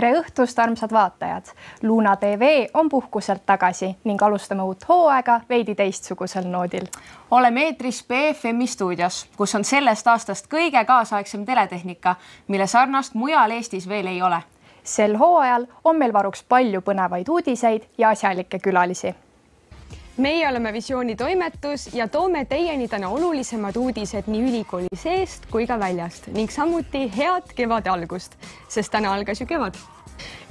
Tere õhtust, armsad vaatajad! Luna TV on puhkuselt tagasi ning alustame uut hooaega veidi teistsugusel noodil. Oleme eetris BFM stuudios, kus on sellest aastast kõige kaasaegsem teletehnika, mille sarnast mujal Eestis veel ei ole. Sel hooajal on meil varuks palju põnevaid uudiseid ja asjalikke külalisi. Meie oleme Visiooni toimetus ja toome teieni täna olulisemad uudised nii ülikooli seest kui ka väljast ning samuti head kevade algust, sest täna algas ju kevad.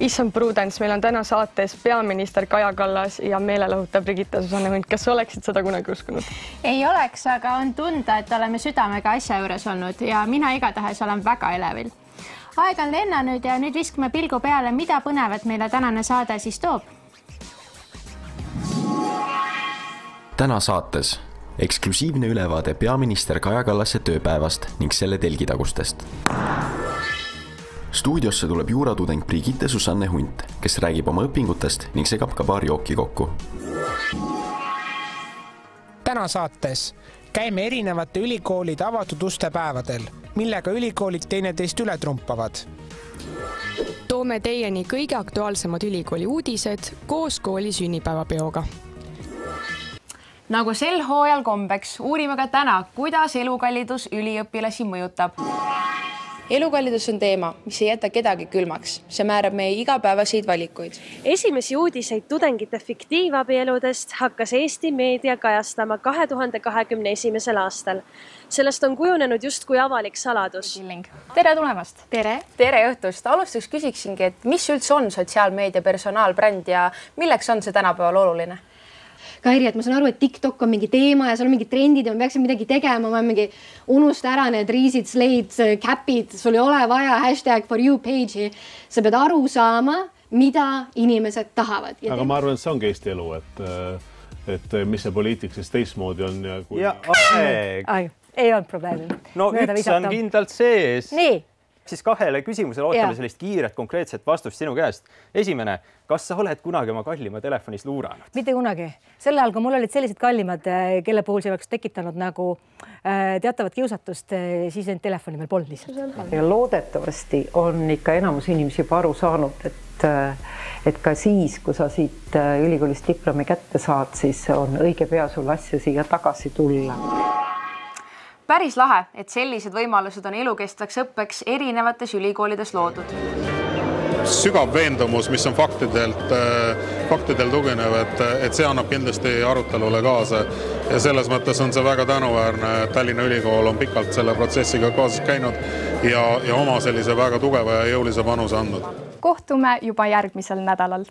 Issand Prudence, meil on täna saates peaminister Kaja Kallas ja meelelahutab Brigitte Susanne Hunt. Kas oleksid seda kunagi uskunud? Ei oleks, aga on tunda, et oleme südamega asja juures olnud ja mina igatahes olen väga elevil. Aeg on lennanud ja nüüd viskame pilgu peale, mida põnevat meile tänane saade siis toob. Täna saates eksklusiivne ülevaade peaminister Kaja Kallase tööpäevast ning selle telgitagustest. Stuudiosse tuleb juuratudeng Brigitte Susanne Hunt, kes räägib oma õpingutest ning segab ka paar jooki kokku. Täna saates käime erinevate ülikoolide avatud uste päevadel, millega ülikoolid teineteist üle trumpavad. Toome teieni kõige aktuaalsemad ülikooli uudised koos kooli sünnipäevapeoga. Nagu sel hooajal kombeks, uurime ka täna, kuidas elukallidus üliõpilasi mõjutab. Elukallidus on teema, mis ei jäta kedagi külmaks. See määrab meie igapäevaseid valikuid. Esimesi uudiseid tudengite fiktiivabieludest hakkas Eesti meedia kajastama 2021. aastal. Sellest on kujunenud justkui avalik saladus. Tere tulemast! Tere! Tere õhtust! Alustuseks küsiksingi, et mis üldse on sotsiaalmeedia personaalbränd ja milleks on see tänapäeval oluline? Kairi, et ma saan aru, et TikTok on mingi teema ja seal on mingid trendid ja ma peaksin midagi tegema, ma mingi unusta ära need riisid, sleid, käpid, sul ei ole vaja #for you page'i. Sa pead aru saama, mida inimesed tahavad. Aga ma arvan, et see ongi Eesti elu, et mis see poliitik siis teistmoodi on. Ja aeg! Ei olnud probleemi. No üks on kindlalt sees. Nii. Siis kahele küsimusele ootame sellist kiiret, konkreetset vastust sinu käest. Esimene, kas sa oled kunagi oma kallima telefonis luuranud? Mitte kunagi. Sel ajal, kui mul olid sellised kallimad, kelle puhul see oleks tekitanud nagu teatavat kiusatust, siis end telefoni veel polnud lihtsalt. Ja loodetavasti on ikka enamus inimesi juba aru saanud, et ka siis, kui sa siit ülikoolist diplomi kätte saad, siis on õige pea sul asja siia tagasi tulla. Päris lahe, et sellised võimalused on elukestvaks õppeks erinevates ülikoolides loodud. Sügav veendumus, mis on faktidel tuginev, et see annab kindlasti arutelule kaasa. Ja selles mõttes on see väga tänuväärne, et Tallinna Ülikool on pikalt selle protsessiga kaasas käinud ja oma sellise väga tugeva ja jõulise panuse andnud. Kohtume juba järgmisel nädalal.